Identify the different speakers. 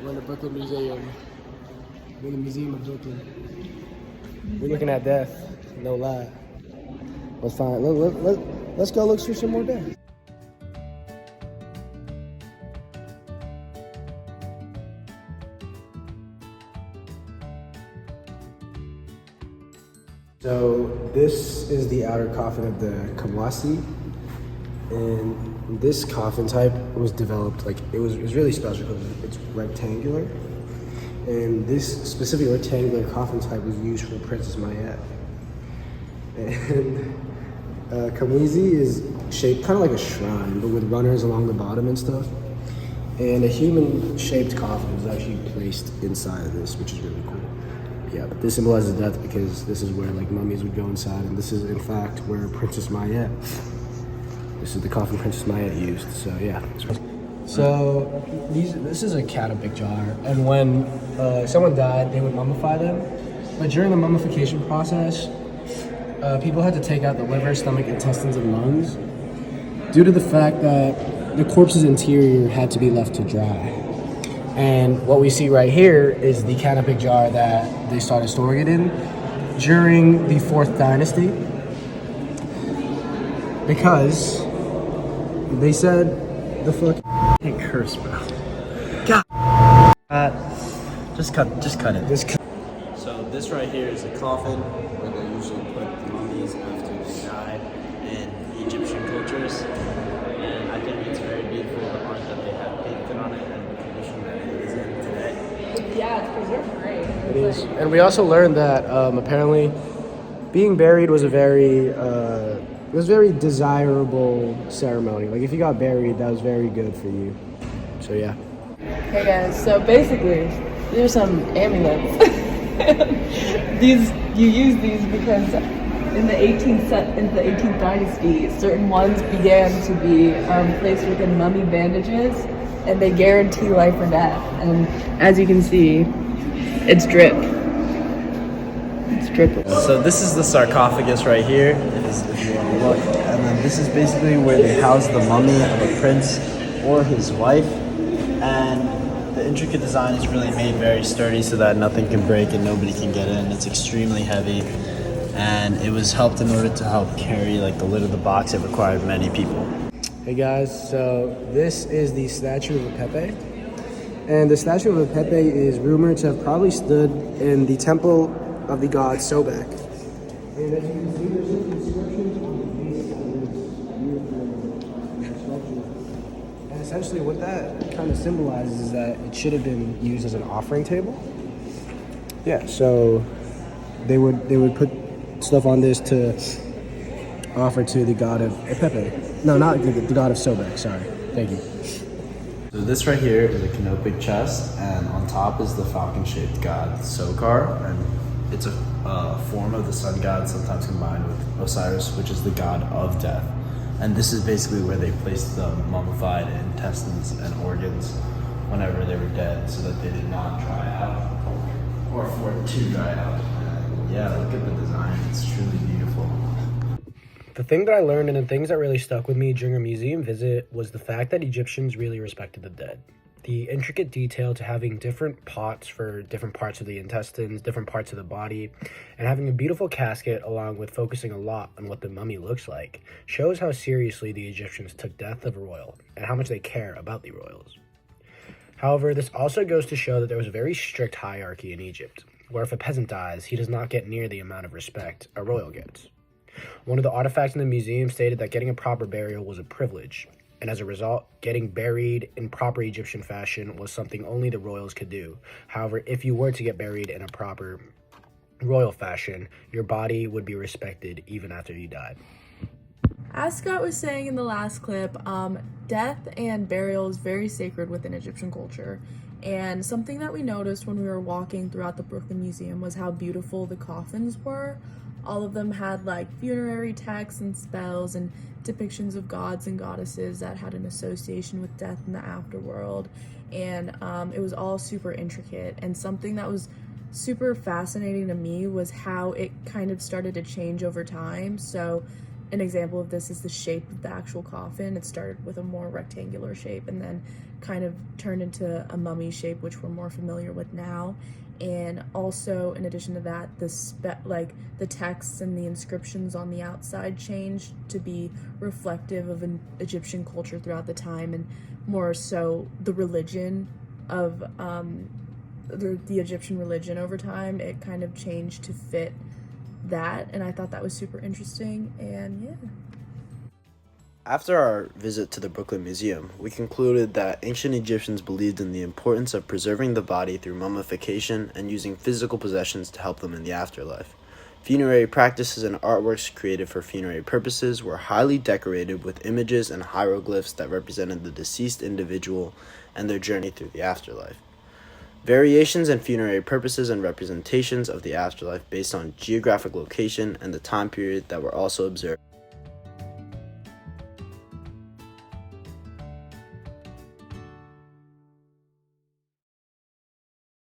Speaker 1: We're in the Brooklyn Museum. We're in the Museum of Brooklyn. We're looking at death. No lie. Let's find. Let's go look for some more death. So this is the outer coffin of the Kamwasi, and this coffin type was developed it was really special because it's rectangular, and this specific rectangular coffin type was used for Princess Mayette. And Kamwisi is shaped kind of like a shrine, but with runners along the bottom and stuff. And a human-shaped coffin was actually placed inside of this, which is really cool. Yeah, but this symbolizes death because this is where mummies would go inside, and this is in fact where Princess Mayette. This is the coffin Princess Mayette used. So yeah. So this is a canopic jar, and when someone died, they would mummify them. But during the mummification process, people had to take out the liver, stomach, intestines, and lungs due to the fact that the corpse's interior had to be left to dry. And what we see right here is the canopic jar that they started storing it in during the 4th dynasty, because they said the fuck.
Speaker 2: Can't curse, bro. God. Just cut it. So this right here is a coffin where they usually put the mummies after they die in Egyptian cultures, and I think it's very beautiful the art that they have painted on it and the condition that it is in today.
Speaker 3: Yeah, it's preserved great.
Speaker 1: It is, and we also learned that apparently being buried was a very desirable ceremony. Like if you got buried, that was very good for you. So yeah.
Speaker 3: Hey guys, so basically, these are some amulets. You use these because in the 18th dynasty, certain ones began to be placed within mummy bandages, and they guarantee life or death. And as you can see, it's drip. It's dripping.
Speaker 2: So this is the sarcophagus right here, if you want to look. And then this is basically where they house the mummy of a prince or his wife. And the intricate design is really made very sturdy so that nothing can break and nobody can get in. It's extremely heavy. And it was helped in order to help carry the lid of the box. It required many people.
Speaker 1: Hey guys, so this is the statue of Pepe. And the statue of Pepe is rumored to have probably stood in the temple of the god Sobek. And as you can see, there's some inscriptions on the base of this beautiful sculpture. And essentially what that kind of symbolizes is that it should have been used as an offering table. Yeah, so they would put stuff on this to offer to the god of Pepe. No, not the god of Sobek, sorry. Thank you.
Speaker 2: So this right here is a canopic chest, and on top is the falcon-shaped god Sokar, and it's a form of the sun god, sometimes combined with Osiris, which is the god of death. And this is basically where they placed the mummified intestines and organs whenever they were dead, so that they did not dry out, or for it to dry out. And yeah, look at the design; it's truly beautiful.
Speaker 1: The thing that I learned and the things that really stuck with me during a museum visit was the fact that Egyptians really respected the dead. The intricate detail to having different pots for different parts of the intestines, different parts of the body, and having a beautiful casket along with focusing a lot on what the mummy looks like shows how seriously the Egyptians took death of a royal and how much they care about the royals. However, this also goes to show that there was a very strict hierarchy in Egypt, where if a peasant dies, he does not get near the amount of respect a royal gets. One of the artifacts in the museum stated that getting a proper burial was a privilege, and as a result, getting buried in proper Egyptian fashion was something only the royals could do. However, if you were to get buried in a proper royal fashion, your body would be respected even after you died.
Speaker 4: As Scott was saying in the last clip, death and burial is very sacred within Egyptian culture. And something that we noticed when we were walking throughout the Brooklyn Museum was how beautiful the coffins were. All of them had funerary texts and spells and depictions of gods and goddesses that had an association with death in the afterworld. And it was all super intricate. And something that was super fascinating to me was how it kind of started to change over time. So an example of this is the shape of the actual coffin. It started with a more rectangular shape and then kind of turned into a mummy shape, which we're more familiar with now. And also, in addition to that, the texts and the inscriptions on the outside changed to be reflective of an Egyptian culture throughout the time, and more so the religion of the Egyptian religion over time. It kind of changed to fit that, and I thought that was super interesting. And yeah.
Speaker 2: After our visit to the Brooklyn Museum, we concluded that ancient Egyptians believed in the importance of preserving the body through mummification and using physical possessions to help them in the afterlife. Funerary practices and artworks created for funerary purposes were highly decorated with images and hieroglyphs that represented the deceased individual and their journey through the afterlife. Variations in funerary purposes and representations of the afterlife based on geographic location and the time period that were also observed